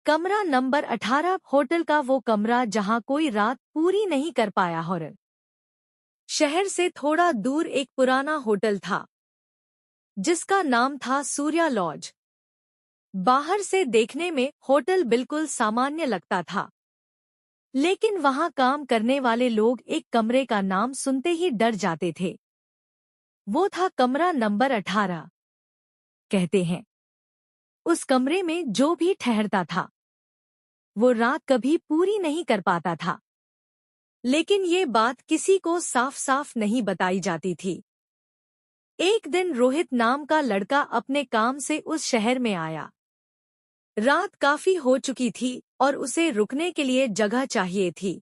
कमरा number 18 hotel का वो कमरा जहां कोई रात पूरी नहीं कर पाया। हॉरर शहर से थोड़ा दूर एक पुराना होटल था जिसका नाम था सूर्या लॉज। बाहर से देखने में होटल बिल्कुल सामान्य लगता था, लेकिन वहां काम करने वाले लोग एक कमरे का नाम सुनते ही डर जाते थे। वो था कमरा नंबर 18। कहते हैं उस कमरे में जो भी ठहरता था वो रात कभी पूरी नहीं कर पाता था, लेकिन ये बात किसी को साफ साफ नहीं बताई जाती थी। एक दिन रोहित नाम का लड़का अपने काम से उस शहर में आया। रात काफी हो चुकी थी और उसे रुकने के लिए जगह चाहिए थी।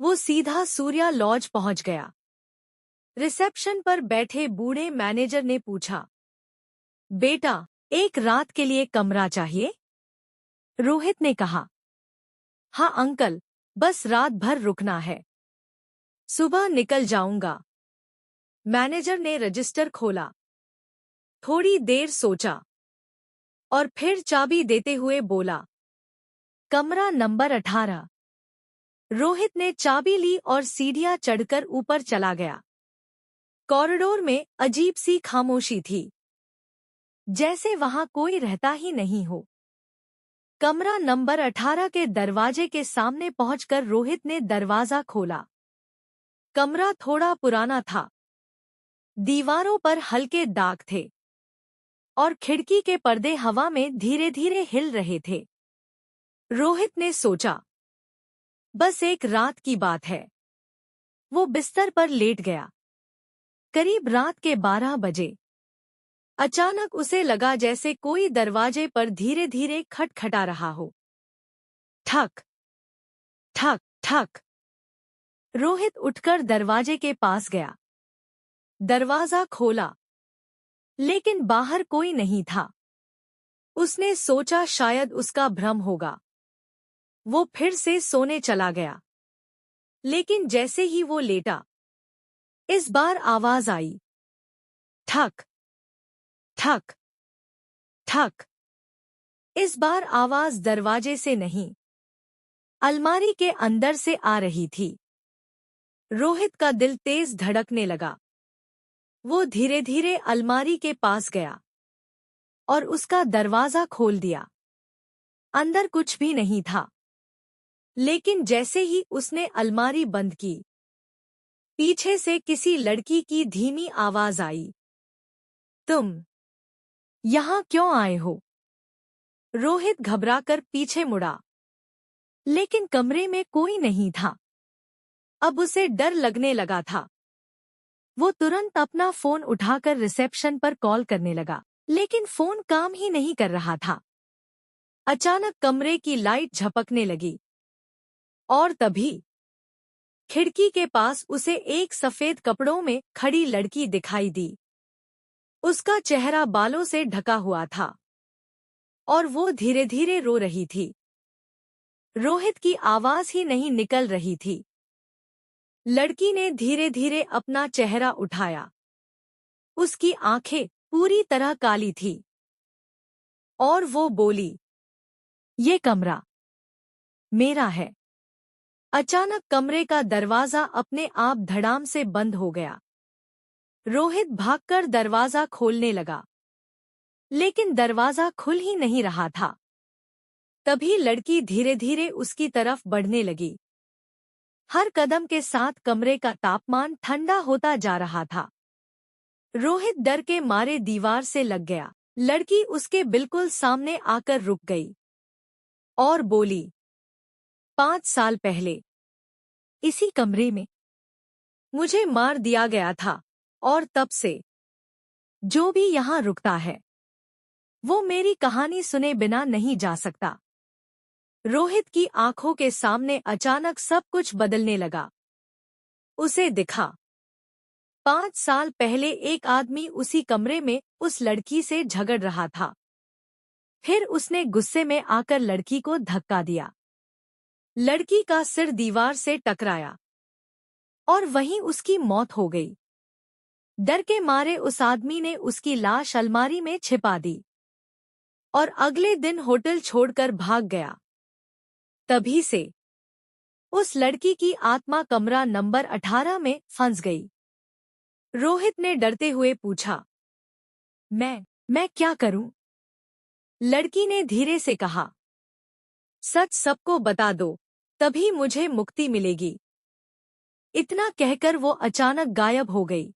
वो सीधा सूर्या लॉज पहुंच गया। रिसेप्शन पर बैठे बूढ़े मैनेजर ने पूछा, बेटा, एक रात के लिए कमरा चाहिए? रोहित ने कहा, हाँ अंकल, बस रात भर रुकना है। सुबह निकल जाऊंगा। मैनेजर ने रजिस्टर खोला, थोड़ी देर सोचा और फिर चाबी देते हुए बोला, कमरा नंबर 18। रोहित ने चाबी ली और सीढ़ियां चढ़कर ऊपर चला गया। कॉरिडोर में अजीब सी खामोशी थी, जैसे वहां कोई रहता ही नहीं हो। कमरा नंबर 18 के दरवाजे के सामने पहुंचकर रोहित ने दरवाजा खोला। कमरा थोड़ा पुराना था। दीवारों पर हल्के दाग थे और खिड़की के पर्दे हवा में धीरे धीरे हिल रहे थे। रोहित ने सोचा, बस एक रात की बात है। वो बिस्तर पर लेट गया। करीब रात के 12 बजे अचानक उसे लगा जैसे कोई दरवाजे पर धीरे धीरे खटखटा रहा हो। ठक ठक ठक। रोहित उठकर दरवाजे के पास गया। दरवाजा खोला, लेकिन बाहर कोई नहीं था। उसने सोचा शायद उसका भ्रम होगा। वो फिर से सोने चला गया। लेकिन जैसे ही वो लेटा, इस बार आवाज आई, ठक ठक ठक। इस बार आवाज दरवाजे से नहीं, अलमारी के अंदर से आ रही थी। रोहित का दिल तेज धड़कने लगा। वो धीरे धीरे अलमारी के पास गया और उसका दरवाजा खोल दिया। अंदर कुछ भी नहीं था, लेकिन जैसे ही उसने अलमारी बंद की, पीछे से किसी लड़की की धीमी आवाज आई, तुम यहाँ क्यों आए हो? रोहित घबराकर पीछे मुड़ा, लेकिन कमरे में कोई नहीं था। अब उसे डर लगने लगा था। वो तुरंत अपना फोन उठाकर रिसेप्शन पर कॉल करने लगा, लेकिन फोन काम ही नहीं कर रहा था। अचानक कमरे की लाइट झपकने लगी और तभी खिड़की के पास उसे एक सफेद कपड़ों में खड़ी लड़की दिखाई दी। उसका चेहरा बालों से ढका हुआ था और वो धीरे धीरे रो रही थी। रोहित की आवाज ही नहीं निकल रही थी। लड़की ने धीरे धीरे अपना चेहरा उठाया। उसकी आंखें पूरी तरह काली थी और वो बोली, ये कमरा मेरा है। अचानक कमरे का दरवाजा अपने आप धड़ाम से बंद हो गया। रोहित भागकर दरवाजा खोलने लगा, लेकिन दरवाजा खुल ही नहीं रहा था। तभी लड़की धीरे धीरे उसकी तरफ बढ़ने लगी। हर कदम के साथ कमरे का तापमान ठंडा होता जा रहा था। रोहित डर के मारे दीवार से लग गया। लड़की उसके बिल्कुल सामने आकर रुक गई और बोली, 5 साल पहले इसी कमरे में मुझे मार दिया गया था और तब से जो भी यहाँ रुकता है वो मेरी कहानी सुने बिना नहीं जा सकता। रोहित की आंखों के सामने अचानक सब कुछ बदलने लगा। उसे दिखा, 5 साल पहले एक आदमी उसी कमरे में उस लड़की से झगड़ रहा था। फिर उसने गुस्से में आकर लड़की को धक्का दिया। लड़की का सिर दीवार से टकराया और वहीं उसकी मौत हो गई। डर के मारे उस आदमी ने उसकी लाश अलमारी में छिपा दी और अगले दिन होटल छोड़कर भाग गया। तभी से उस लड़की की आत्मा कमरा नंबर 18 में फंस गई। रोहित ने डरते हुए पूछा, मैं क्या करूं? लड़की ने धीरे से कहा, सच सबको बता दो, तभी मुझे मुक्ति मिलेगी। इतना कहकर वो अचानक गायब हो गई।